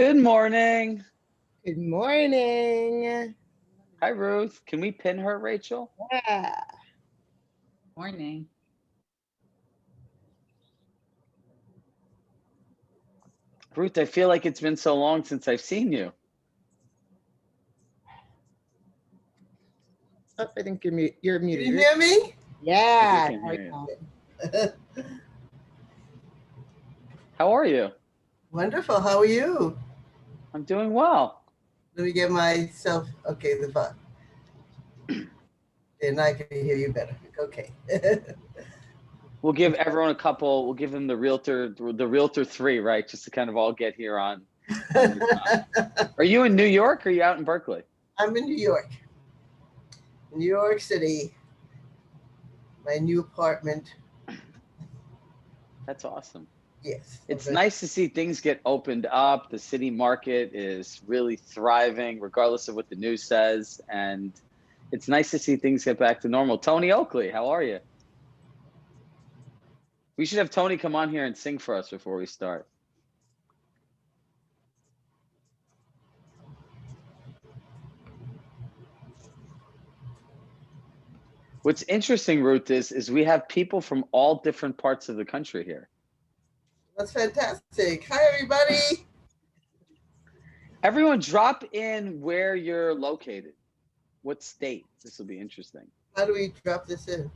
Good morning. Good morning. Hi, Ruth. Can we pin her, Rachel? Yeah. Morning. Ruth, I feel like it's been so long since I've seen you. Oh, I think you're muted. Can you hear me? Yeah. I can hear you. How are you? Wonderful. How are you? I'm doing well. Let me get myself, okay, the button. And I can hear you better. Okay. We'll give everyone we'll give them the Realtor 3, right? Just to kind of all get here on your time. Are you in New York or are you out in Berkeley? I'm in New York. New York City. My new apartment. That's awesome. Yes. It's nice to see things get opened up. The city market is really thriving, regardless of what the news says. And it's nice to see things get back to normal. Tony Oakley, how are you? We should have Tony come on here and sing for us before we start. What's interesting, Ruth, is we have people from all different parts of the country here. That's fantastic. Hi, everybody. Everyone drop in where you're located. What state? This will be interesting. How do we drop this in?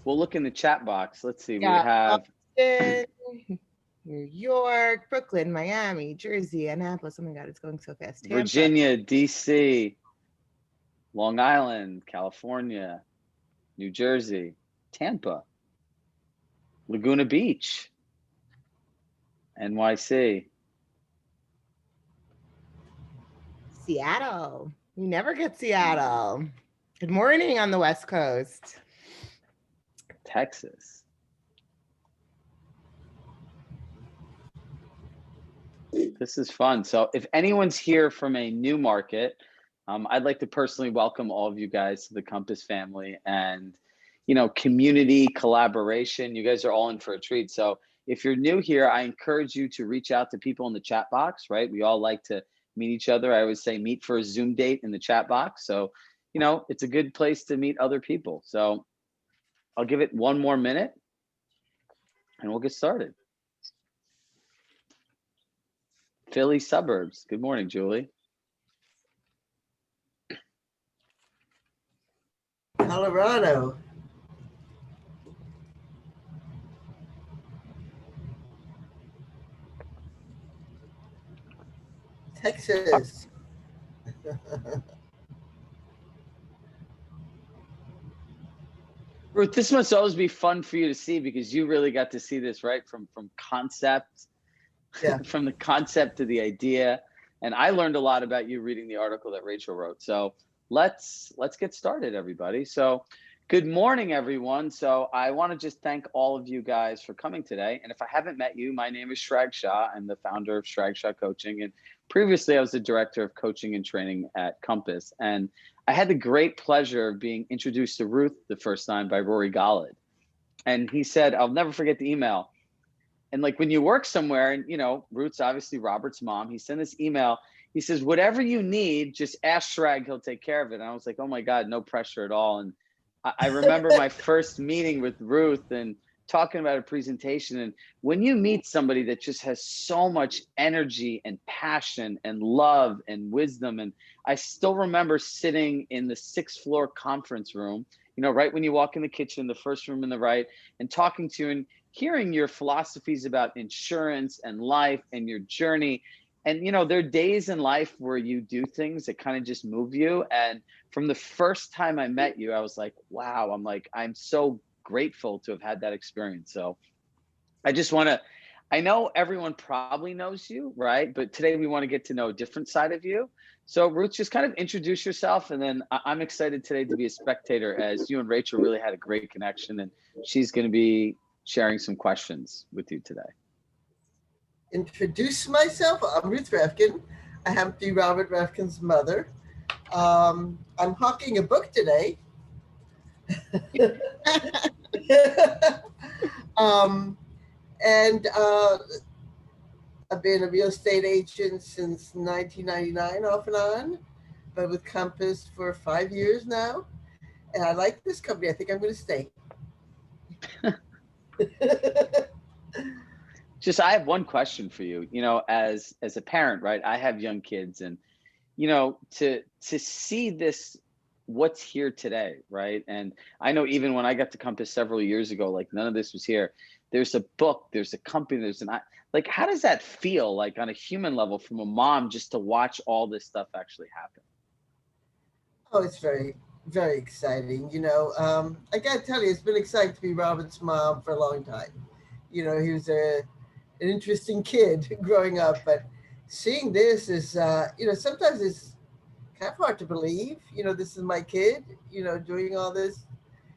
We'll look in the chat box. Let's see. Yeah, We have Boston, New York, Brooklyn, Miami, Jersey, Annapolis. Oh my God, it's going so fast. Tampa. Virginia, DC, Long Island, California, New Jersey, Tampa, Laguna Beach, NYC. Seattle. We never get Seattle. Good morning on the West Coast. Texas. This is fun. So if anyone's here from a new market, I'd like to personally welcome all of you guys to the Compass family and, community collaboration. You guys are all in for a treat. So if you're new here, I encourage you to reach out to people in the chat box, right? We all like to meet each other. I always say meet for a Zoom date in the chat box. So, it's a good place to meet other people. So I'll give it one more minute and we'll get started. Philly suburbs. Good morning, Julie. Colorado. Texas. Ruth, this must always be fun for you to see because you really got to see this, right? From concept, Yeah. from the concept to the idea. And I learned a lot about you reading the article that Rachel wrote. So let's get started, everybody. So good morning, everyone. So I want to just thank all of you guys for coming today. And if I haven't met you, my name is Chirag Shah. I'm the founder of Chirag Shah Coaching. And previously I was the director of coaching and training at Compass. And I had the great pleasure of being introduced to Ruth the first time by Rory Gollad. And he said, I'll never forget the email. And like when you work somewhere and, Ruth's obviously Robert's mom, he sent this email. He says, whatever you need, just ask Chirag, he'll take care of it. And I was like, oh my God, no pressure at all. And I remember my first meeting with Ruth and talking about a presentation. And when you meet somebody that just has so much energy and passion and love and wisdom, and I still remember sitting in the 6th floor conference room, right when you walk in the kitchen, the first room in the right, and talking to you and hearing your philosophies about insurance and life and your journey. And, there are days in life where you do things that kind of just move you. And from the first time I met you, I was like, wow, I'm so grateful to have had that experience. So I just I know everyone probably knows you, right? But today we want to get to know a different side of you. So Ruth, just kind of introduce yourself. And then I'm excited today to be a spectator as you and Rachel really had a great connection. And she's going to be sharing some questions with you today. Introduce myself. I'm Ruth Reffkin. I happen to be Robert Reffkin's mother. I'm hawking a book today. I've been a real estate agent since 1999, off and on, but with Compass for 5 years now. And I like this company. I think I'm going to stay. Just, I have one question for you. As a parent, right? I have young kids, and to see this, what's here today, right? And I know even when I got to Compass several years ago, like none of this was here. There's a book, there's a company, like, how does that feel like on a human level from a mom, just to watch all this stuff actually happen? Oh, it's very, very exciting. I got to tell you, it's been exciting to be Robin's mom for a long time. He was an interesting kid growing up, but seeing this is, sometimes it's kind of hard to believe. This is my kid, doing all this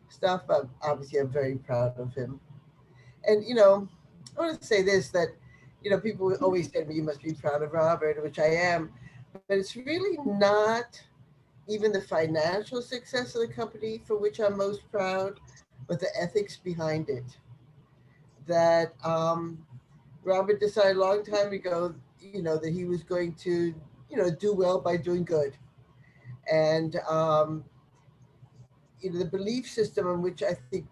stuff. But obviously, I'm very proud of him. And, I want to say this, that, people always say to me, you must be proud of Robert, which I am. But it's really not even the financial success of the company for which I'm most proud, but the ethics behind it. That Robert decided a long time ago, that he was going to, do well by doing good. And, the belief system in which I think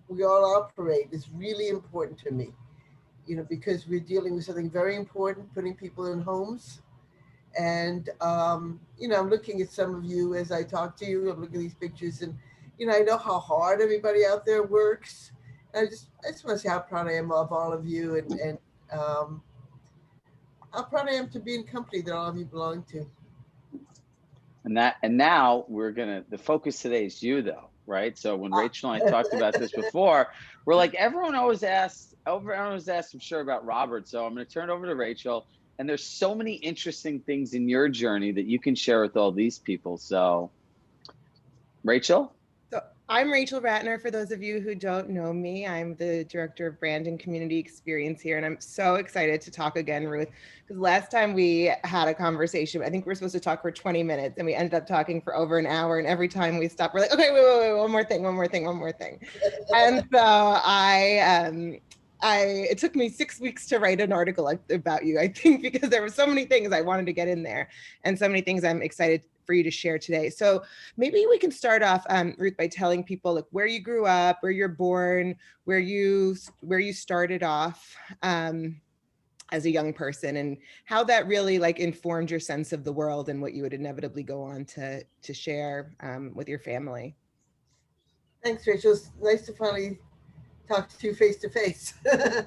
we all operate is really important to me, because we're dealing with something very important, putting people in homes. And, I'm looking at some of you as I talk to you. I'm looking at these pictures, and, I know how hard everybody out there works. I just want to say how proud I am of all of you, and how proud I am to be in company that all of you belong to. And now the focus today is you, though, right? So when Rachel and I talked about this before, we're like, everyone always asks, I'm sure, about Robert. So I'm going to turn it over to Rachel. And there's so many interesting things in your journey that you can share with all these people. So, Rachel? So I'm Rachel Ratner. For those of you who don't know me, I'm the Director of Brand and Community Experience here. And I'm so excited to talk again, Ruth, because last time we had a conversation, I think we were supposed to talk for 20 minutes and we ended up talking for over an hour. And every time we stopped, we're like, okay, wait, one more thing. And so it took me 6 weeks to write an article about you, I think, because there were so many things I wanted to get in there and so many things I'm excited for you to share today. So maybe we can start off, Ruth, by telling people like where you grew up, where you're born, where you started off as a young person, and how that really like informed your sense of the world and what you would inevitably go on to share with your family. Thanks, Rachel. It's nice to finally talk to you face to face. I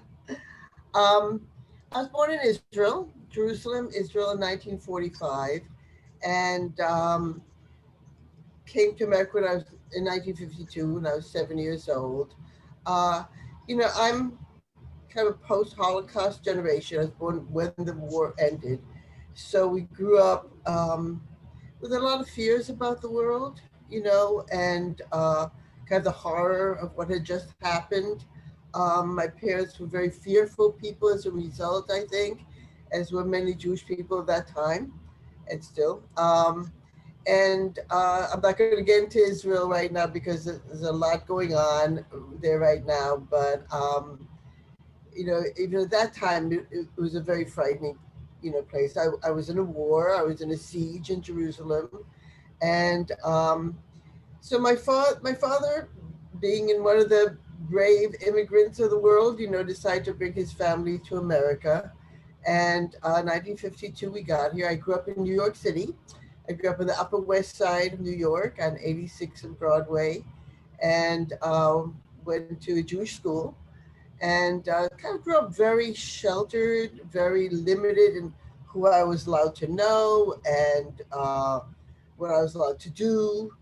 was born in Israel, Jerusalem, Israel in 1945, and came to America when I was in 1952 when I was 7 years old. Uh, I'm kind of a post-Holocaust generation. I was born when the war ended. So we grew up with a lot of fears about the world, and kind of the horror of what had just happened. My parents were very fearful people as a result, I think, as were many Jewish people at that time, and still. And I'm not going to get into Israel right now because there's a lot going on there right now. But, even at that time, it was a very frightening, place. I was in a war. I was in a siege in Jerusalem. And so my father, being in one of the brave immigrants of the world, decided to bring his family to America. And 1952, we got here. I grew up in New York City. I grew up in the Upper West Side of New York on 86 and Broadway, and went to a Jewish school, and kind of grew up very sheltered, very limited in who I was allowed to know and what I was allowed to do.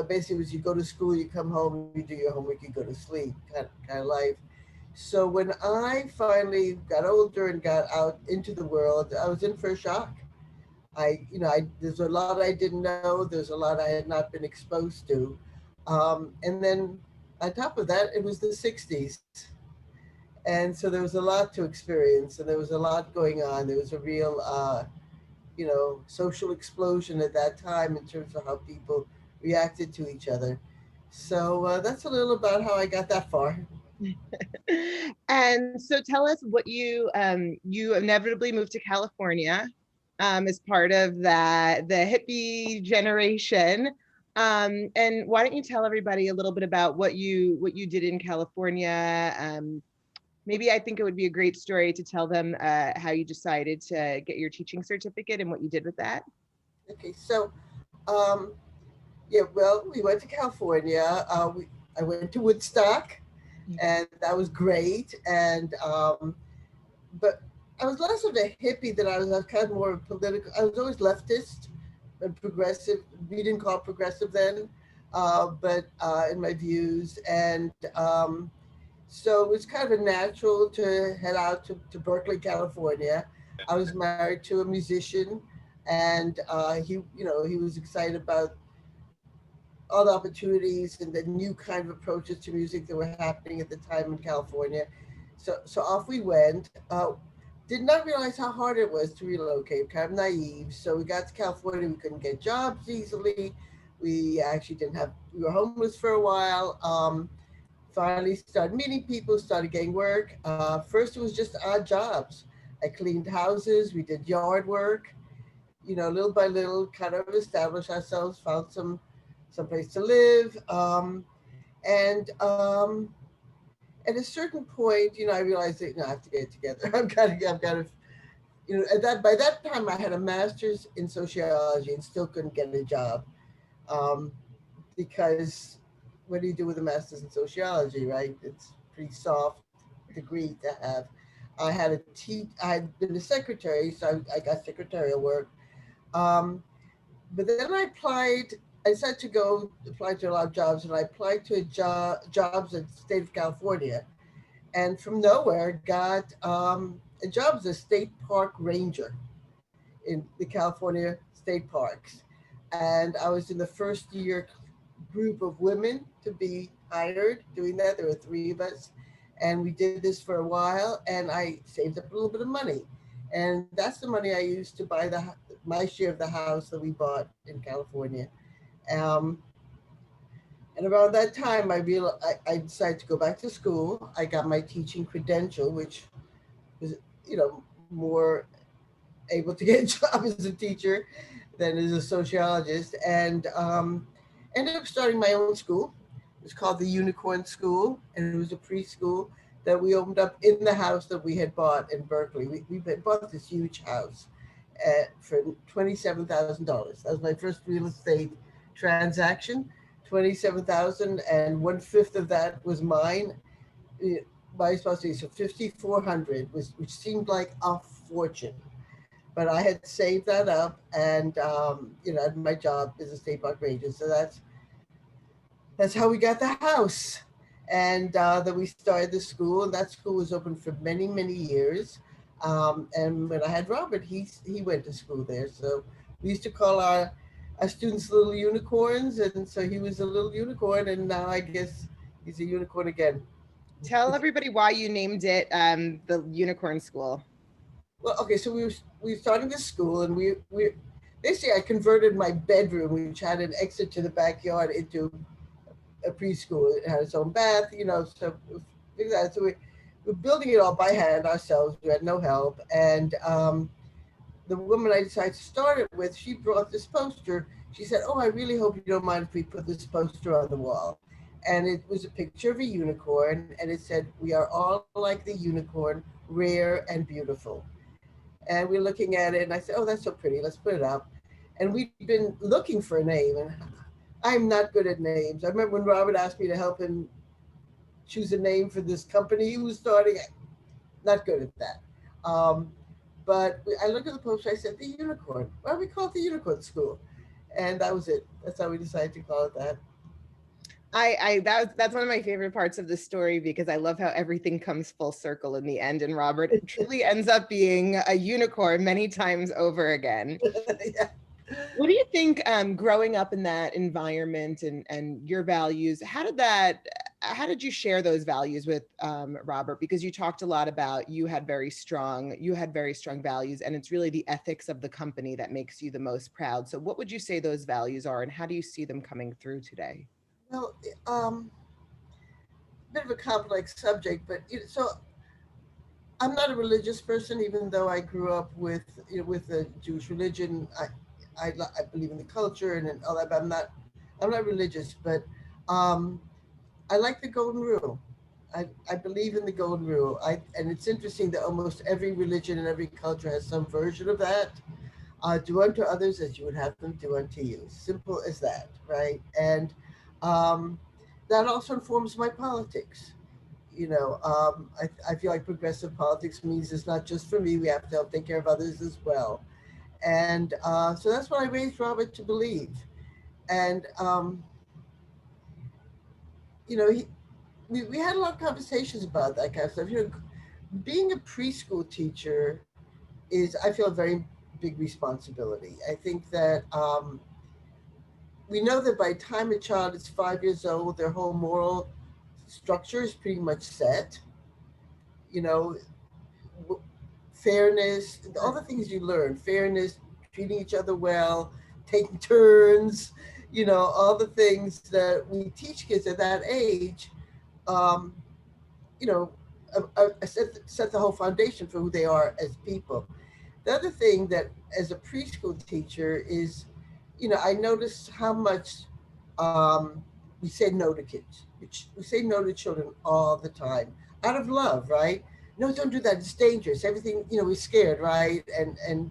Basically, it was you go to school, you come home, you do your homework, you go to sleep, kind of life. So when I finally got older and got out into the world, I was in for a shock. There's a lot I didn't know. There's a lot I had not been exposed to. And then on top of that, it was the 60s. And so there was a lot to experience and there was a lot going on. There was a real, social explosion at that time in terms of how people reacted to each other. So that's a little about how I got that far. And so tell us what you inevitably moved to California as part of the hippie generation. And why don't you tell everybody a little bit about what you did in California? Maybe I think it would be a great story to tell them how you decided to get your teaching certificate and what you did with that. Okay, so um, yeah, well, we went to California. I went to Woodstock, and that was great. And but I was less of a hippie than I was kind of more political. I was always leftist and progressive. We didn't call it progressive then, but in my views. And so it was kind of a natural to head out to Berkeley, California. I was married to a musician, and he was excited about all the opportunities and the new kind of approaches to music that were happening at the time in California. So off we went. Did not realize how hard it was to relocate. Kind of naive. So we got to California. We couldn't get jobs easily. We actually didn't have. We were homeless for a while. Finally started meeting people. Started getting work. First it was just odd jobs. I cleaned houses. We did yard work. Little by little, kind of established ourselves. Found some place to live. And at a certain point, I realized that I have to get it together. I've got to, at that by that time I had a master's in sociology and still couldn't get a job, um, because what do you do with a master's in sociology, right? It's a pretty soft degree to have. I had been a secretary, so I got secretarial work. Um, but then I applied. I decided to go apply to a lot of jobs, and I applied to jobs in the state of California, and from nowhere got a job as a state park ranger in the California state parks. And I was in the first year group of women to be hired doing that. There were three of us, and we did this for a while. And I saved up a little bit of money, and that's the money I used to buy my share of the house that we bought in California. Um, and around that time, I decided to go back to school. I got my teaching credential, which was, more able to get a job as a teacher than as a sociologist, and ended up starting my own school. It was called the Unicorn School, and it was a preschool that we opened up in the house that we had bought in Berkeley. We had bought this huge house for $27,000. That was my first real estate transaction. 27,000, and 1/5 of that was mine. My responsibility, so 5,400 was, which seemed like a fortune, but I had saved that up, and I had my job as a state park ranger. So that's how we got the house, and then we started the school, and that school was open for many years. And when I had Robert, he went to school there, so we used to call our students little unicorns, and so he was a little unicorn, and now I guess he's a unicorn again. Tell everybody why you named it the Unicorn School. Well, okay, so we were starting this school, and we basically I converted my bedroom, which had an exit to the backyard, into a preschool. It had its own bath, so we're building it all by hand ourselves. We had no help, and the woman I decided to start it with, she brought this poster. She said, "Oh, I really hope you don't mind if we put this poster on the wall." And it was a picture of a unicorn, and it said, "We are all like the unicorn, rare and beautiful." And we're looking at it, and I said, "Oh, that's so pretty. Let's put it up." And we've been looking for a name, and I'm not good at names. I remember when Robert asked me to help him choose a name for this company he was starting. Not good at that. Um, but I looked at the poster. I said, "The unicorn. Why don't we call it the Unicorn School?" And that was it. That's how we decided to call it that. That's one of my favorite parts of the story, because I love how everything comes full circle in the end, and Robert truly ends up being a unicorn many times over again. Yeah. What do you think, growing up in that environment and your values, how did you share those values with Robert? Because you talked a lot about you had very strong values, and it's really the ethics of the company that makes you the most proud. So what would you say those values are, and how do you see them coming through today? Well, bit of a complex subject, but so I'm not a religious person, even though I grew up with with the Jewish religion. I believe in the culture and all that, but I'm not religious. But um, I like the golden rule. I believe in the golden rule. And it's interesting that almost every religion and every culture has some version of that. Do unto others as you would have them do unto you. Simple as that, right? And um, that also informs my politics. I feel like progressive politics means it's not just for me. We have to help take care of others as well. And so that's what I raised Robert to believe. And, you know, he, we had a lot of conversations about that kind of stuff. Being a preschool teacher is, I feel, a very big responsibility. I think that we know that by the time a child is 5 years old, their whole moral structure is pretty much set. You know, fairness, all the things you learn, fairness, treating each other well, taking turns, all the things that we teach kids at that age, um, you know, set the whole foundation for who they are as people. The other thing that, as a preschool teacher, is, I notice how much we say no to kids. We say no to children all the time out of love, right? No, don't do that. It's dangerous. Everything, we're scared, right? And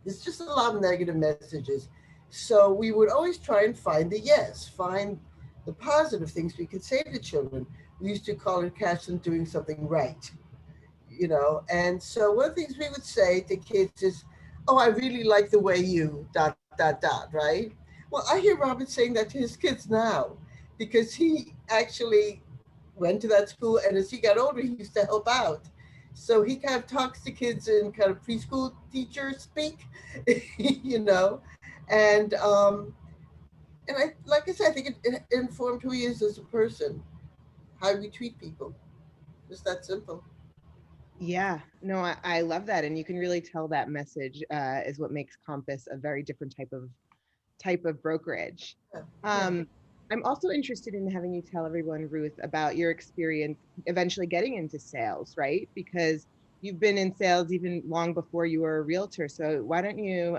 there's just a lot of negative messages. So we would always try and find the yes, find the positive things we could say to children. We used to call it catch them doing something right, and so one of the things we would say to kids is, oh, I really like the way you dot dot dot, right? Well, I hear Robert saying that to his kids now, because he actually went to that school, and as he got older he used to help out, so he kind of talks to kids in kind of preschool teacher speak. you know and I, like I said, I think it informed who he is as a person, how we treat people. Just that simple. Yeah, no, I love that, and you can really tell that message is what makes Compass a very different type of brokerage. Yeah, yeah. Um, I'm also interested in having you tell everyone, Ruth, about your experience eventually getting into sales, right? Because you've been in sales even long before you were a realtor. So why don't you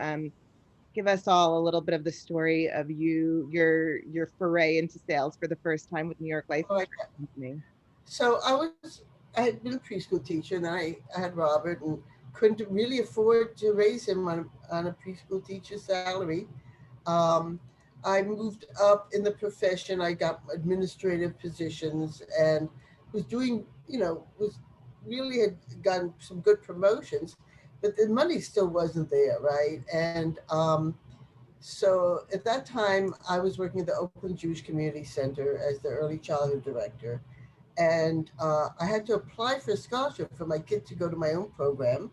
give us all a little bit of the story of your foray into sales for the first time with New York Life All right. Insurance Company? So I had been a preschool teacher, and then I had Robert, and couldn't really afford to raise him on a preschool teacher salary. Um, I moved up in the profession. I got administrative positions and was doing, was really had gotten some good promotions, but the money still wasn't there, right? And so at that time, I was working at the Oakland Jewish Community Center as the early childhood director, and I had to apply for a scholarship for my kid to go to my own program,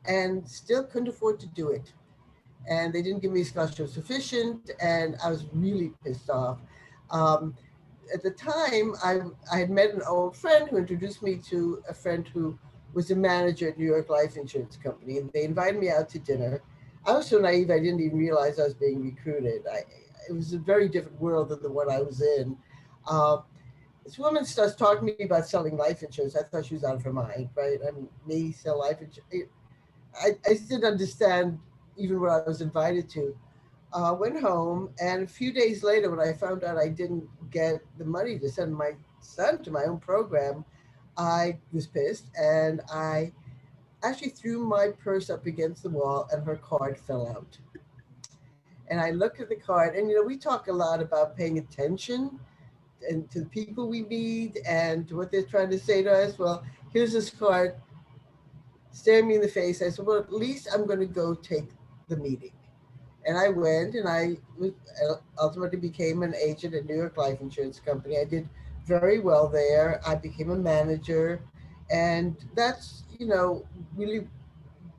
and still couldn't afford to do it. And they didn't give me a scholarship sufficient, and I was really pissed off. Um, at the time, I had met an old friend who introduced me to a friend who was a manager at New York Life Insurance Company, and they invited me out to dinner. I was so naive, I didn't even realize I was being recruited. It was a very different world than the one I was in. Uh, this woman starts talking to me about selling life insurance. I thought she was out of her mind, right? I mean, me sell life insurance. I just didn't understand even what I was invited to. Went home, and a few days later, when I found out I didn't get the money to send my son to my own program, I was pissed, and I actually threw my purse up against the wall, and her card fell out. And I looked at the card, and we talk a lot about paying attention and to the people we meet and to what they're trying to say to us. Well, here's this card staring me in the face. I said, well, at least I'm going to go take the meeting. And I went, and ultimately became an agent at New York Life Insurance Company. I did very well there. I became a manager, and that's really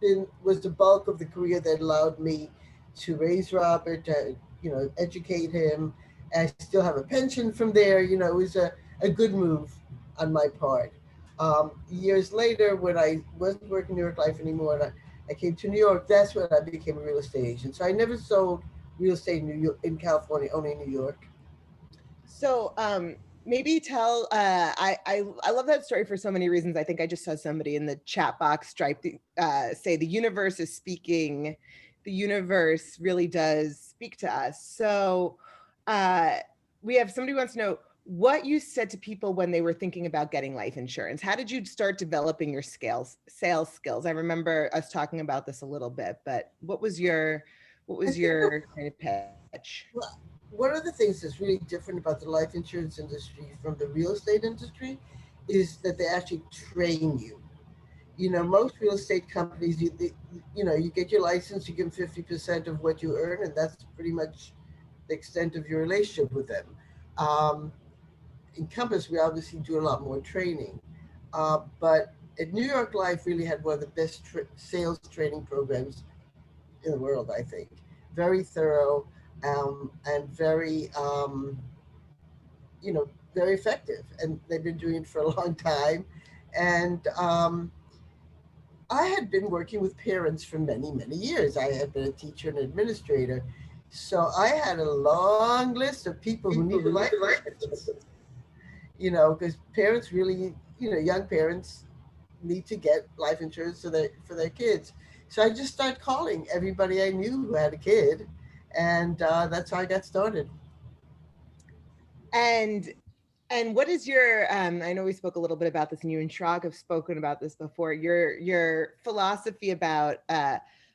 been was the bulk of the career that allowed me to raise Robert, to educate him. I still have a pension from there. It was a good move on my part. Years later, when I wasn't working New York Life anymore, and I came to New York, that's when I became a real estate agent. So I never sold real estate in New York, in California, only in New York. So maybe tell, I love that story for so many reasons. I think I just saw somebody in the chat box say the universe is speaking. The universe really does speak to us. So we have somebody who wants to know what you said to people when they were thinking about getting life insurance. How did you start developing your sales skills? I remember us talking about this a little bit, but what was your I think that, kind of pitch? well, one of the things that's really different about the life insurance industry from the real estate industry is that they actually train you. You know, most real estate companies, you know, you get your license, you give them 50% of what you earn, and that's pretty much the extent of your relationship with them. Um, in Compass, we obviously do a lot more training. But at New York Life really had one of the best sales training programs in the world, I think. Very thorough, and very, you know, very effective. And they've been doing it for a long time. And I had been working with parents for many, many years. I had been a teacher and administrator. So I had a long list of people who needed life insurance, you know, because parents really, you know, young parents need to get life insurance for their kids. So I just started calling everybody I knew who had a kid, and that's how I got started. And what is your I know we spoke a little bit about this, and you and Chirag have spoken about this before, your philosophy about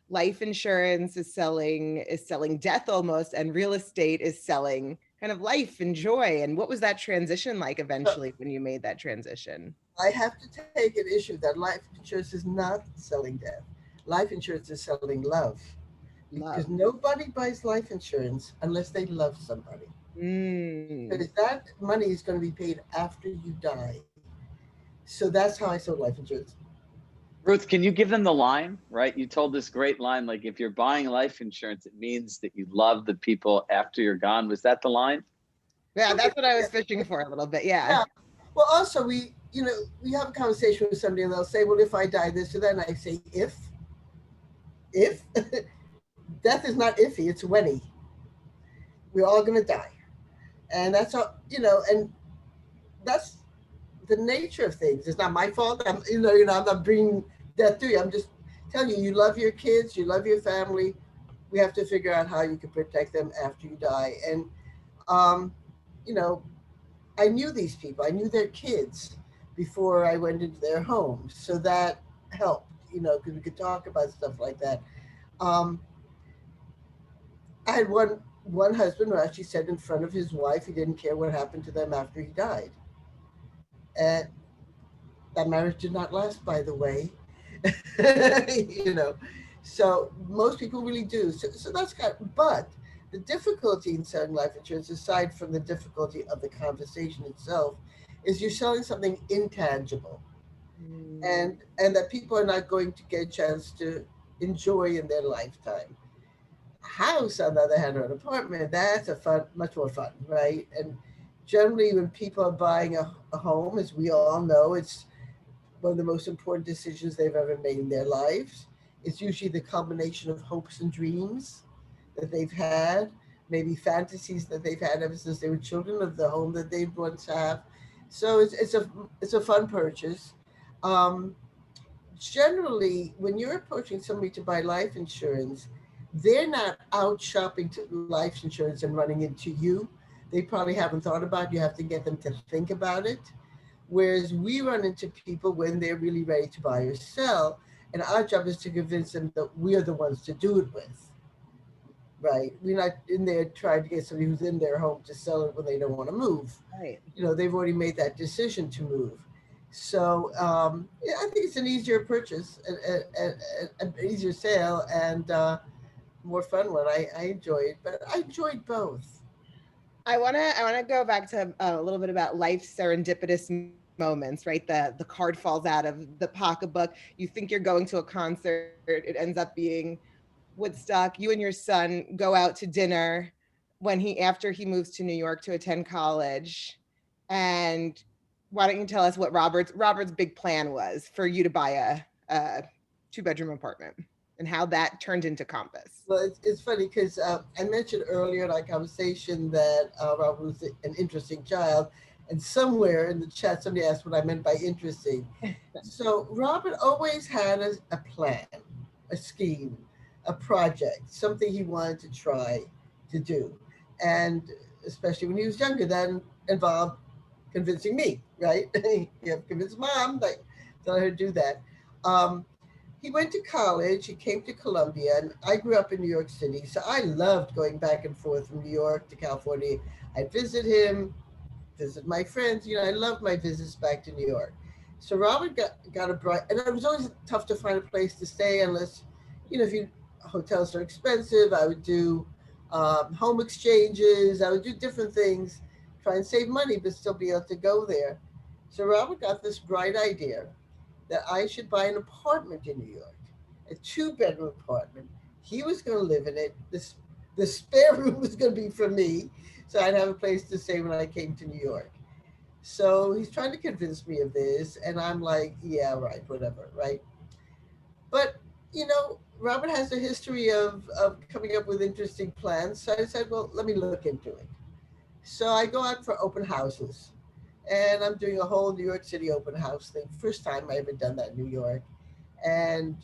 life insurance is selling death almost, and real estate is selling kind of life and joy. And what was that transition like So eventually when you made that transition? I have to take an issue that life insurance is not selling death. Life insurance is selling love, because Love. nobody buys life insurance unless they love somebody. Mm. Because that money is going to be paid after you die. So that's how I sold life insurance. Ruth, can you give them the line, right? You told this great line, like if you're buying life insurance, it means that you love the people after you're gone. Was that the line? Yeah, that's what I Yeah. was fishing for a little bit. Yeah. Yeah. Well, also we, you know, we have a conversation with somebody and they'll say, "Well, if I die this or that," and I say, if death is not iffy, it's whenny. We're all gonna die, and that's all, you know, and that's the nature of things. It's not my fault. I'm not bringing death to you. I'm just telling you, you love your kids, you love your family. We have to figure out how you can protect them after you die. And um, you know, I knew these people. I knew their kids before I went into their homes, so that helped. You know, because we could talk about stuff like that. Um, I had one husband who actually said in front of his wife he didn't care what happened to them after he died, and that marriage did not last, by the way. You know, so most people really do. So that's kind. But the difficulty in selling life insurance, aside from the difficulty of the conversation itself, is you're selling something intangible, Mm. and that people are not going to get a chance to enjoy in their lifetime. House, on the other hand, or an apartment, that's a fun, much more fun, right? And generally, when people are buying a home, as we all know, it's one of the most important decisions they've ever made in their lives. It's usually the combination of hopes and dreams that they've had, maybe fantasies that they've had ever since they were children of the home that they once have. So it's a fun purchase. Um, Generally, when you're approaching somebody to buy life insurance, they're not out shopping to life insurance and running into you. They probably haven't thought about it. You have to get them to think about it. Whereas we run into people when they're really ready to buy or sell, and our job is to convince them that we're the ones to do it with. Right? We're not in there trying to get somebody who's in their home to sell it when they don't want to move. Right. You know, they've already made that decision to move. So yeah, I think it's an easier purchase, an easier sale, and more fun one. I enjoy it, but I enjoyed both. I wanna go back to a little bit about life serendipitous moments, right? The card falls out of the pocketbook. You think you're going to a concert, it ends up being Woodstock. You and your son go out to dinner when he after he moves to New York to attend college. And why don't you tell us what Robert's big plan was for you to buy a two-bedroom apartment and how that turned into Compass? Well, it's funny because I mentioned earlier in our conversation that Robert was an interesting child, And somewhere in the chat, somebody asked what I meant by interesting. So Robert always had a plan, a scheme, a project, something he wanted to try to do. And especially when he was younger, that involved convincing me, right? You have to convince mom, like, tell her to do that. Um, he went to college, he came to Columbia, and I grew up in New York City, so I loved going back and forth from New York to California. I'd visit him, visit my friends. I loved my visits back to New York. So Robert got a bright, and it was always tough to find a place to stay unless, if you hotels are expensive. I would do home exchanges. I would do different things, try and save money, but still be able to go there. So Robert got this bright idea that I should buy an apartment in New York, a two-bedroom apartment. He was going to live in it. The spare room was going to be for me, so I'd have a place to stay when I came to New York. So he's trying to convince me of this, and I'm like, yeah, right, whatever, right? But Robert has a history of coming up with interesting plans. So I said, well, let me look into it. So I go out for open houses, and I'm doing a whole New York City open house thing. First time I ever done that in New York. And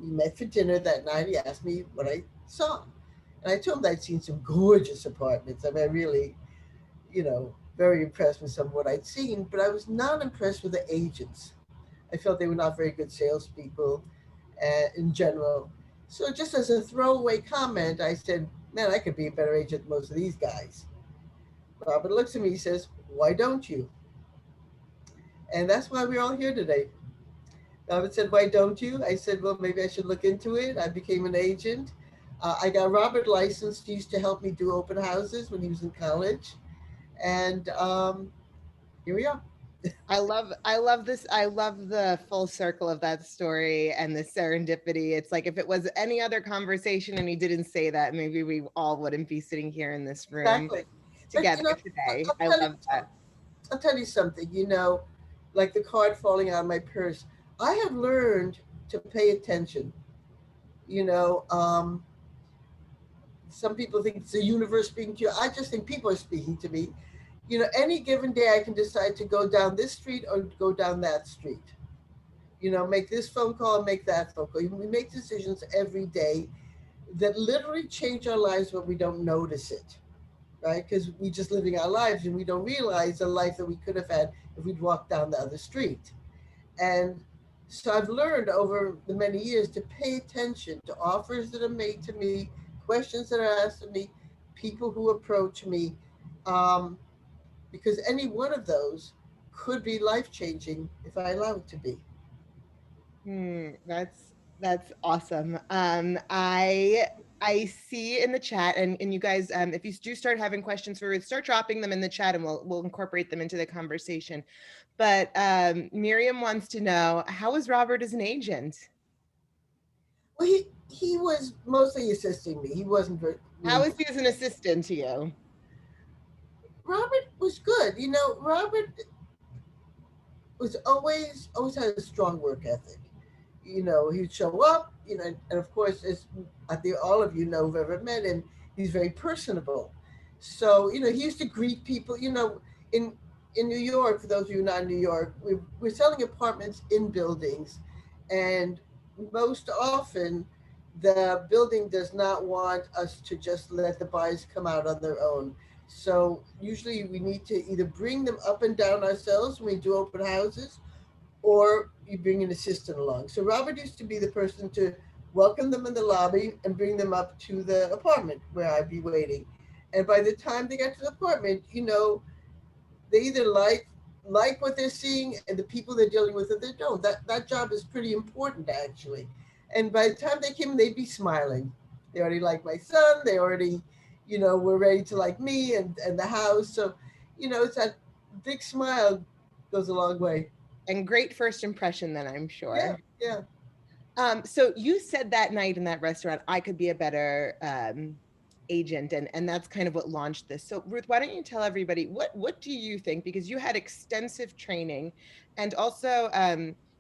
we met for dinner that night. He asked me what I saw. And I told him that I'd seen some gorgeous apartments. I mean, I really, very impressed with some of what I'd seen, but I was not impressed with the agents. I felt they were not very good salespeople in general. So just as a throwaway comment, I said, man, I could be a better agent than most of these guys. Robert looks at me, he says, why don't you? And that's why we're all here today. Robert said, why don't you? I said, well, maybe I should look into it. I became an agent. I got Robert licensed. He used to help me do open houses when he was in college. And here we are. I love this. I love the full circle of that story and the serendipity. It's like if it was any other conversation and he didn't say that, maybe we all wouldn't be sitting here in this room Exactly. But together today. I'll I tell you, love that. I'll tell you something. Like the card falling out of my purse. I have learned to pay attention. You know, um, some people think it's the universe speaking to you. I just think people are speaking to me. Any given day I can decide to go down this street or go down that street. Make this phone call, make that phone call. We make decisions every day that literally change our lives, but we don't notice it, right? Because we just living our lives and we don't realize the life that we could have had if we'd walked down the other street. And so I've learned over the many years to pay attention to offers that are made to me, questions that are asked of me, people who approach me, um, because any one of those could be life changing if I allow it to be. That's awesome. I see in the chat, and you guys, if you do start having questions for Ruth, start dropping them in the chat, and we'll incorporate them into the conversation. But Miriam wants to know, how was Robert as an agent? Well, he was mostly assisting me. He wasn't How really. was he as an assistant to you? Robert was good. Robert was always had a strong work ethic. He'd show up. And of course, as I think all of you know who've ever met him, he's very personable. So he used to greet people. In New York, for those of you not in New York, we're selling apartments in buildings, and most often the building does not want us to just let the buyers come out on their own. So usually we need to either bring them up and down ourselves when we do open houses, or you bring an assistant along. So Robert used to be the person to welcome them in the lobby and bring them up to the apartment where I'd be waiting. And by the time they got to the apartment, they either like what they're seeing and the people they're dealing with, or they don't. That job is pretty important actually. And by the time they came, they'd be smiling. They already like my son. They already, were ready to like me and the house. So, it's that big smile goes a long way. And great first impression, then, I'm Yeah, sure. yeah. So you said that night in that restaurant, I could be a better agent, and that's kind of what launched this. So Ruth, why don't you tell everybody what do you think? Because you had extensive training, and also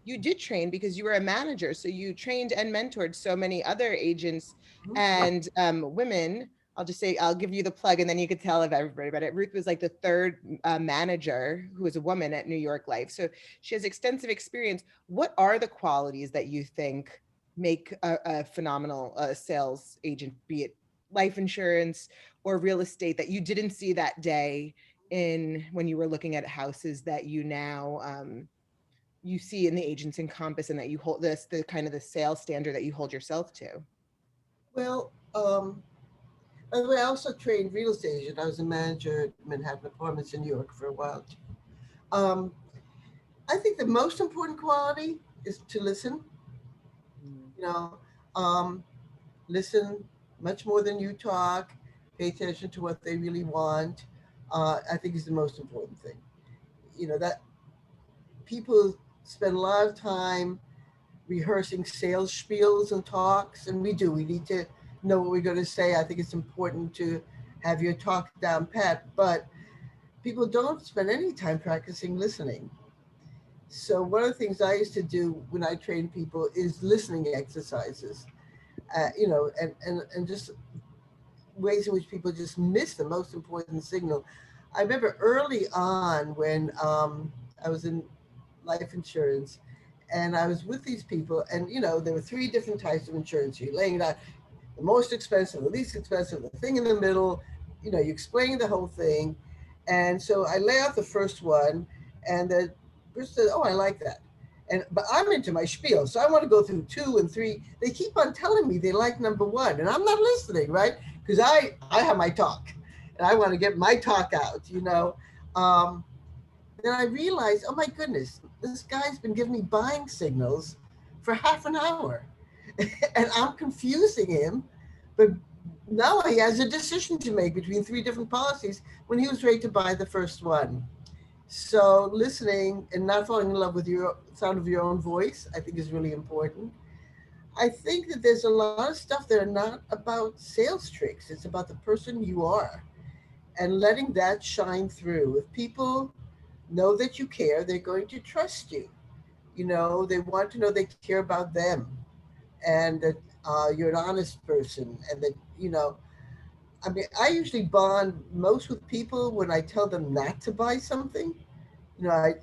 you did train because you were a manager, so you trained and mentored so many other agents Mhm. and women I'll just say, I'll give you the plug and then you could tell if everybody about it. Ruth was like the third manager who was a woman at New York Life. So she has extensive experience. What are the qualities that you think make a phenomenal sales agent, be it life insurance or real estate, that you didn't see that day in when you were looking at houses that you now you see in the Agents in Compass, and that you hold this, the kind of the sales standard that you hold yourself to? Well, by the way, I also trained real estate agent. I was a manager at Manhattan Apartments in New York for a while. Um, I think the most important quality is to listen. You know, um, listen much more than you talk. Pay attention to what they really want. I think is the most important thing. That people spend a lot of time rehearsing sales spiels and talks, and we do. We need to know what we're going to say. I think it's important to have your talk down pat, but people don't spend any time practicing listening. So one of the things I used to do when I train people is listening exercises, and just ways in which people just miss the most important signal. I remember early on when I was in life insurance, and I was with these people, and there were three different types of insurance. You're laying it out: the most expensive, the least expensive, the thing in the middle. You explain the whole thing, and so I lay out the first one, and the person said, "Oh, I like that." But I'm into my spiel, so I want to go through two and three. They keep on telling me they like number one, and I'm not listening, right? Because I have my talk, and I want to get my talk out. Then I realized, oh my goodness, this guy's been giving me buying signals for half an hour, and I'm confusing him. But now he has a decision to make between three different policies when he was ready to buy the first one. So listening and not falling in love with your sound of your own voice, I think is really important. I think that there's a lot of stuff that are not about sales tricks. It's about the person you are and letting that shine through. If people know that you care, they're going to trust you. They want to know they care about them, and that you're an honest person, and that, I mean, I usually bond most with people when I tell them not to buy something. I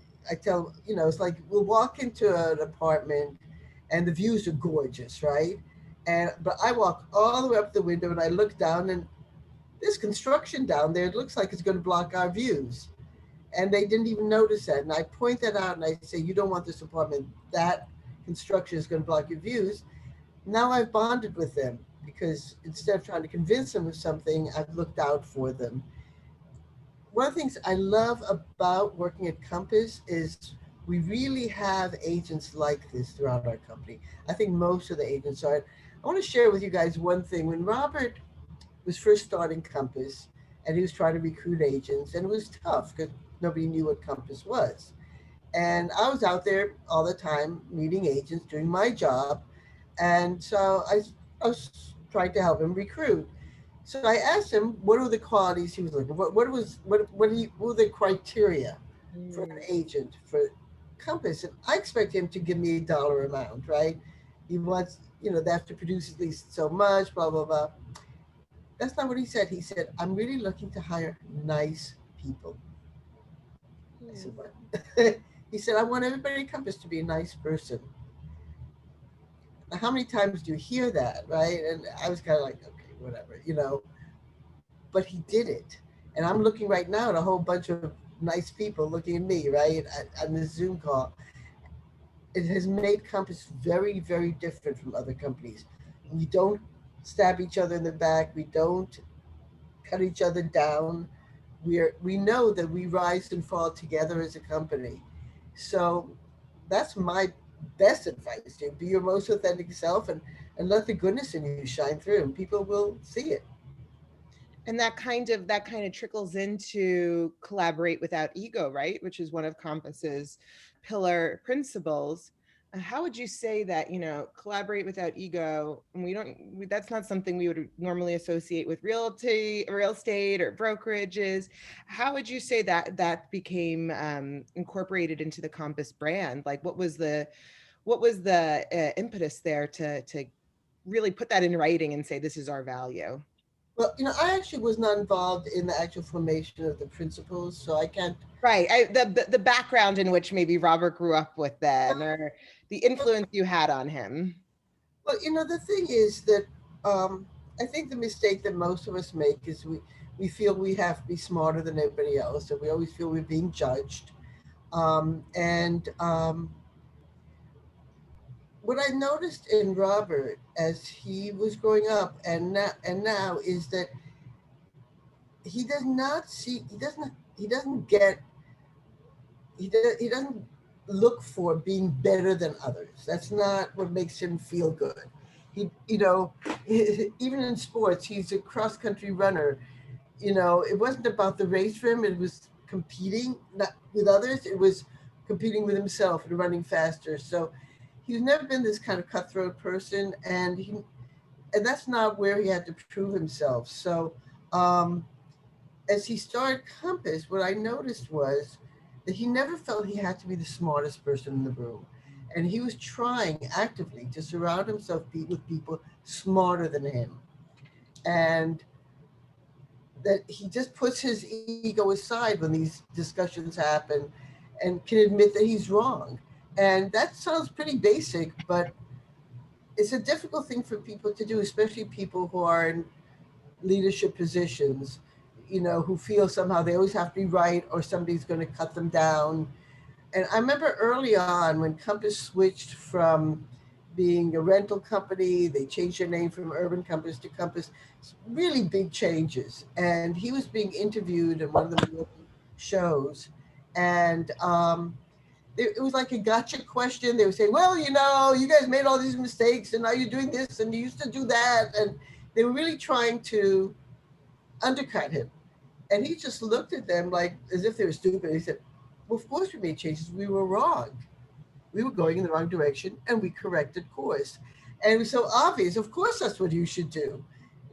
tell, it's like we'll walk into an apartment and the views are gorgeous, right? But I walk all the way up the window and I look down, and there's construction down there. It looks like it's going to block our views. And they didn't even notice that. And I point that out and I say, you don't want this apartment. That construction is going to block your views. Now I've bonded with them because instead of trying to convince them of something, I've looked out for them. One of the things I love about working at Compass is we really have agents like this throughout our company. I think most of the agents are. I want to share with you guys one thing. When Robert was first starting Compass and he was trying to recruit agents, and it was tough because nobody knew what Compass was. And I was out there all the time meeting agents, doing my job. And so I was trying to help him recruit. So I asked him what are the qualities he was looking for. What were the criteria for an agent for Compass? And I expect him to give me a dollar amount, right? He wants, they have to produce at least so much, blah, blah, blah. That's not what he said. He said, I'm really looking to hire nice people. I said, what? He said, I want everybody at Compass to be a nice person. Now, how many times do you hear that, right? And I was kind of like, okay, whatever. But he did it. And I'm looking right now at a whole bunch of nice people looking at me, right, on this Zoom call. It has made Compass very, very different from other companies. We don't stab each other in the back. We don't cut each other down. We know that we rise and fall together as a company. So that's my best advice to you. Be your most authentic self, and let the goodness in you shine through, and people will see it. And that kind of trickles into collaborate without ego, right? Which is one of Compass's pillar principles. How would you say that, collaborate without ego? And that's not something we would normally associate with real estate or brokerages. How would you say that became incorporated into the Compass brand? Like, what was the impetus there to really put that in writing and say, this is our value? Well, I actually was not involved in the actual formation of the principles, so I can't. Right. The background in which maybe Robert grew up with then, or the influence you had on him. Well, the thing is that I think the mistake that most of us make is we feel we have to be smarter than everybody else, and we always feel we're being judged. And what I noticed in Robert as he was growing up and now is that he does not see he doesn't get he doesn't look for being better than others. That's not what makes him feel good. He even in sports, he's a cross country runner. It wasn't about the race for him. It was competing not with others. It was competing with himself and running faster. So he's never been this kind of cutthroat person, and that's not where he had to prove himself. So um, as he started Compass, what I noticed was that he never felt he had to be the smartest person in the room. And he was trying actively to surround himself with people smarter than him. And that he just puts his ego aside when these discussions happen and can admit that he's wrong. And that sounds pretty basic, but it's a difficult thing for people to do, especially people who are in leadership positions, who feel somehow they always have to be right or somebody's going to cut them down. And I remember early on when Compass switched from being a rental company, they changed their name from Urban Compass to Compass, really big changes. And he was being interviewed in one of the shows. And it was like a gotcha question. They would say, well, you guys made all these mistakes and now you're doing this and you used to do that. And they were really trying to undercut him. And he just looked at them like as if they were stupid. He said, well, of course we made changes. We were wrong. We were going in the wrong direction and we corrected course. And it was so obvious. Of course, that's what you should do.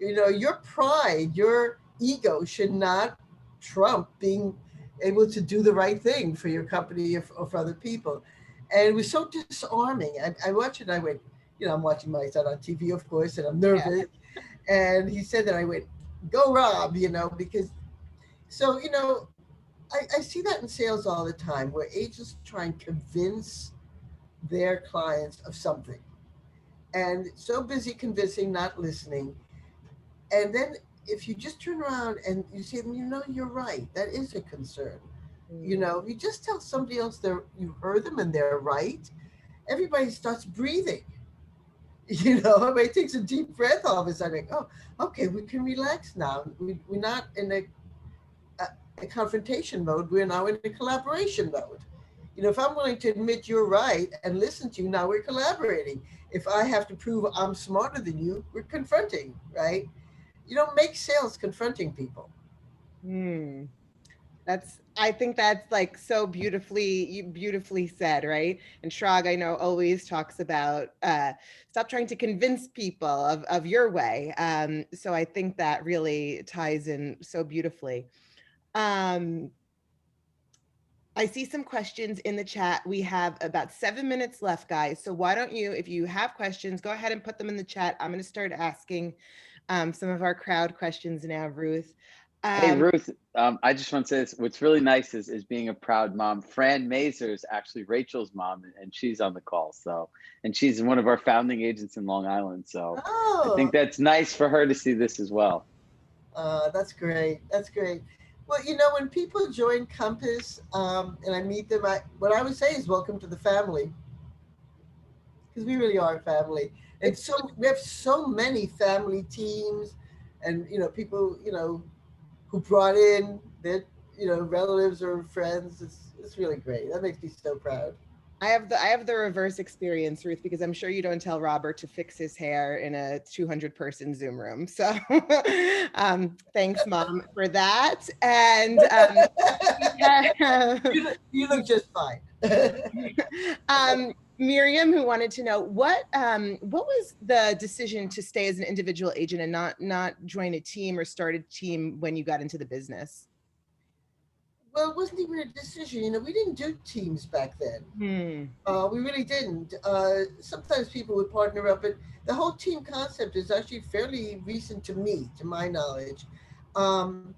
Your pride, your ego should not trump being able to do the right thing for your company or for other people. And it was so disarming. I watched it and I went, I'm watching my son on TV, of course, and I'm nervous. Yeah. And he said that I went, go Rob, because so, I see that in sales all the time where agents try and convince their clients of something and so busy convincing, not listening. And then if you just turn around and you say, you're right, that is a concern. If you just tell somebody else you heard them and they're right, everybody starts breathing. Everybody takes a deep breath all of a sudden. Oh, okay, we can relax now. We're not in a confrontation mode. We're now in a collaboration mode. If I'm willing to admit you're right and listen to you, now we're collaborating. If I have to prove I'm smarter than you, we're confronting, right? You don't make sales confronting people. I think that's like so beautifully said, right? And Chirag, I know, always talks about stop trying to convince people of your way. So I think that really ties in so beautifully. I see some questions in the chat. We have about 7 minutes left, guys. So why don't you, if you have questions, go ahead and put them in the chat. I'm going to start asking some of our crowd questions now, Ruth. Hey, Ruth, I just want to say this. What's really nice is being a proud mom. Fran Mazer is actually Rachel's mom, and she's on the call. So, and she's one of our founding agents in Long Island. So I think that's nice for her to see this as well. That's great. That's great. Well, when people join Compass and I meet them, what I would say is welcome to the family. Because we really are a family. And so we have so many family teams and, people, who brought in their, relatives or friends. It's really great. That makes me so proud. I have the reverse experience, Ruth, because I'm sure you don't tell Robert to fix his hair in a 200-person Zoom room. So thanks, Mom, for that. And you look just fine. Miriam, who wanted to know what was the decision to stay as an individual agent and not join a team or start a team when you got into the business? Well, it wasn't even a decision. We didn't do teams back then. We really didn't. Sometimes people would partner up, but the whole team concept is actually fairly recent to me, to my knowledge. Um,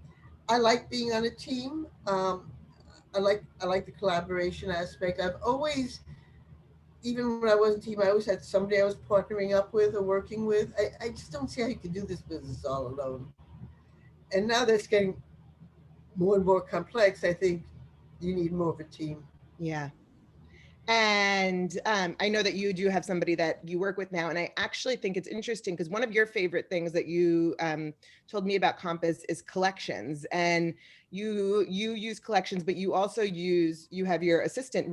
I like being on a team. I like the collaboration aspect. I've always, even when I wasn't team, I always had somebody I was partnering up with or working with. I just don't see how you can do this business all alone. And now that's getting more and more complex. I think you need more of a team. Yeah. And I know that you do have somebody that you work with now. And I actually think it's interesting because one of your favorite things that you told me about Compass is collections. And you use collections, but you also you have your assistant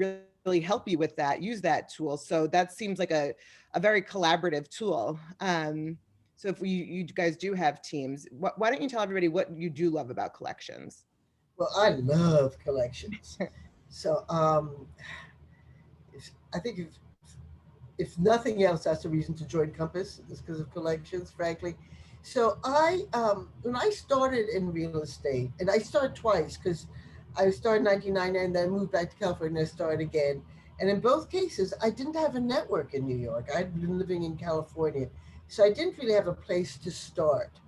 really help you with that, use that tool. So that seems like a very collaborative tool. So if you guys do have teams, why don't you tell everybody what you do love about collections? Well, I love collections. So I think if nothing else, that's a reason to join Compass is because of collections, frankly. So when I started in real estate, and I started twice because I started in 1990 and then moved back to California and I started again. And in both cases, I didn't have a network in New York. I'd been living in California. So I didn't really have a place to start.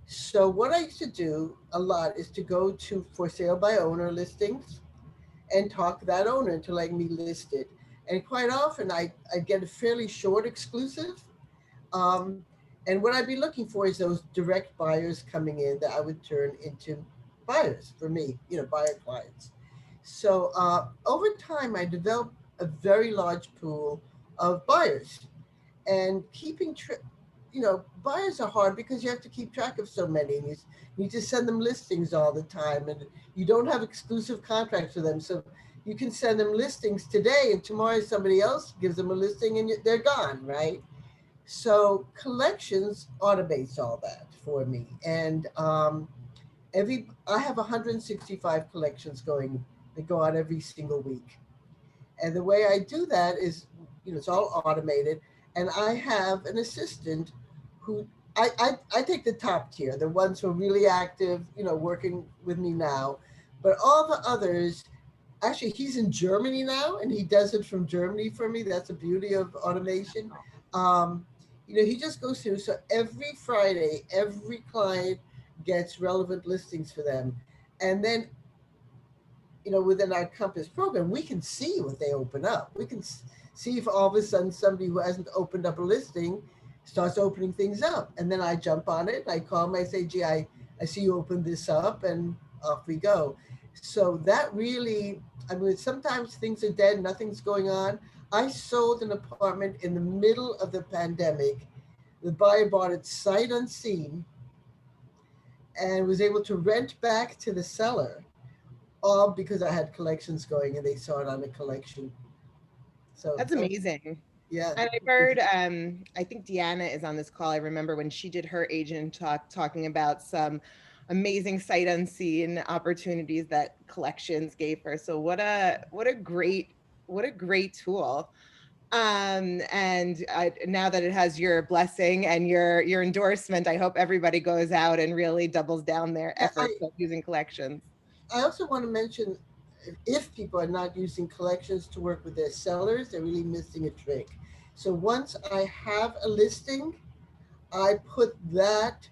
So what I used to do a lot is to go to for sale by owner listings and talk to that owner into letting me list it. And quite often I get a fairly short exclusive. Um, and what I'd be looking for is those direct buyers coming in that I would turn into buyers for me, buyer clients. So over time, I developed a very large pool of buyers and buyers are hard because you have to keep track of so many. And you need to send them listings all the time, and you don't have exclusive contracts with them. So you can send them listings today, and tomorrow somebody else gives them a listing, and they're gone, right? So collections automates all that for me, and I have 165 collections going that go out every single week. And the way I do that is, it's all automated. And I have an assistant who I take the top tier, the ones who are really active, working with me now. But all the others, actually, he's in Germany now and he does it from Germany for me. That's the beauty of automation. Um, he just goes through. So every Friday, every client gets relevant listings for them. And then within our Compass program, we can see what they open up. We can see if all of a sudden somebody who hasn't opened up a listing starts opening things up. And then I jump on it. I call them. I say, gee, I see you open this up, and off we go. So that really, I mean, sometimes things are dead, nothing's going on. I sold an apartment in the middle of the pandemic. The buyer bought it sight unseen and was able to rent back to the seller all because I had collections going and they saw it on the collection. So That's amazing. yeah. And I've heard, I think Deanna is on this call. I remember when she did her agent talk, talking about some amazing sight unseen opportunities that collections gave her. So what a great tool. And now that it has your blessing and your endorsement, I hope everybody goes out and really doubles down their efforts of using collections. I also want to mention if people are not using collections to work with their sellers, they're really missing a trick. So once I have a listing, I put that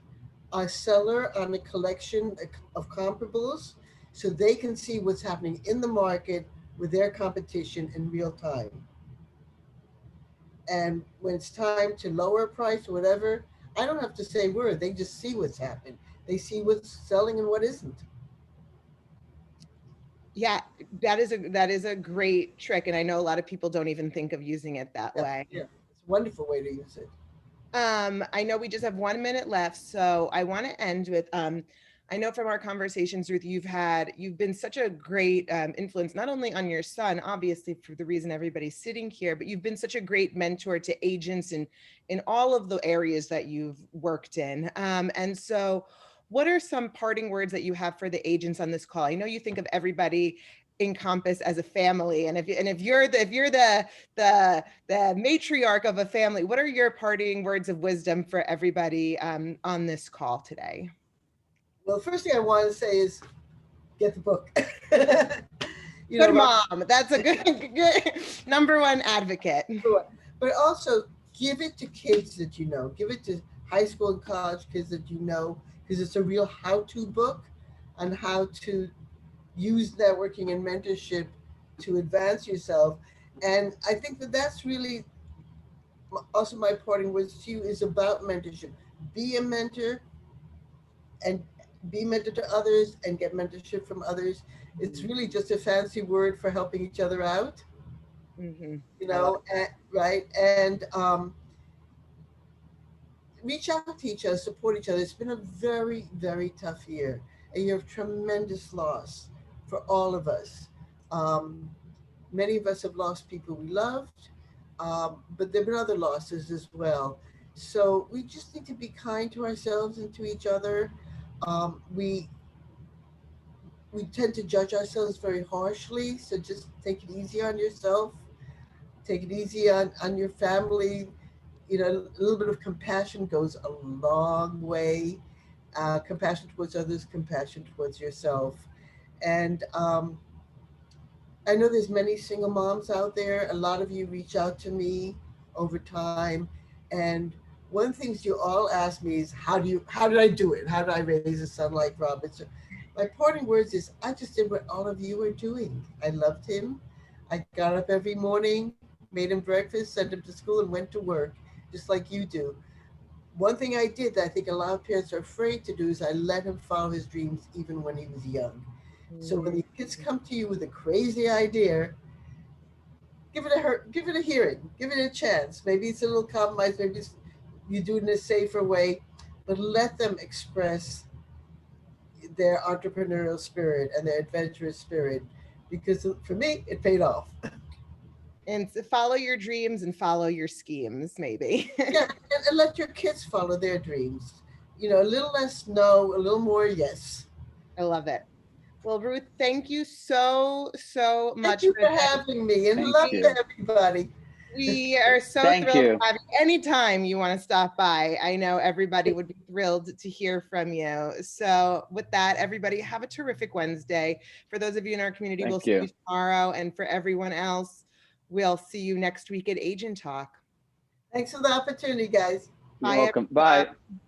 seller on a collection of comparables so they can see what's happening in the market with their competition in real time. And when it's time to lower price or whatever, I don't have to say a word. They just see what's happening. They see what's selling and what isn't. Yeah, that is a great trick. And I know a lot of people don't even think of using it that way. Yeah, it's a wonderful way to use it. I know we just have 1 minute left, so I want to end with I know from our conversations, Ruth, you've been such a great influence, not only on your son, obviously for the reason everybody's sitting here, but you've been such a great mentor to agents in all of the areas that you've worked in. And so what are some parting words that you have for the agents on this call? I know you think of everybody in Compass as a family, and if you're the matriarch of a family, what are your parting words of wisdom for everybody on this call today? Well, the first thing I want to say is get the book. Good mom. That's a good number one advocate. But also give it to kids that you know. Give it to high school and college kids that you know, because it's a real how-to book on how to use networking and mentorship to advance yourself. And I think that that's really also my parting words to you is about mentorship. Be a mentor and be mentor to others and get mentorship from others. It's really just a fancy word for helping each other out, Mm-hmm. right? And reach out to each other, support each other. It's been a very, very tough year, a year of tremendous loss for all of us. Um, Many of us have lost people we loved, but there have been other losses as well. So we just need to be kind to ourselves and to each other. We tend to judge ourselves very harshly, so just take it easy on yourself, take it easy on your family. You know, a little bit of compassion goes a long way. Compassion towards others, compassion towards yourself. And I know there's many single moms out there. A lot of you reach out to me over time. And one of the things you all ask me is, how did I do it? How did I raise a son like Robert? So my parting words is, I just did what all of you are doing. I loved him. I got up every morning, made him breakfast, sent him to school, and went to work, just like you do. One thing I did that I think a lot of parents are afraid to do is I let him follow his dreams even when he was young. So when the kids come to you with a crazy idea, give it a hearing, give it a chance. Maybe it's a little compromise, maybe you do it in a safer way, but let them express their entrepreneurial spirit and their adventurous spirit, because for me, it paid off. And follow your dreams and follow your schemes, maybe. Yeah, and let your kids follow their dreams. You know, a little less no, a little more yes. I love it. Well, Ruth, thank you so Thank much you for for that. having me, and Thank love you. to everybody. We are so Thank thrilled you. to have you. Anytime you want to stop by, I know everybody would be thrilled to hear from you. So with that, everybody have a terrific Wednesday. For those of you in our community, we'll Thank see you you. tomorrow. And for everyone else, we'll see you next week at Agent Talk. Thanks for the opportunity, guys. You're Bye, welcome. everyone. Bye.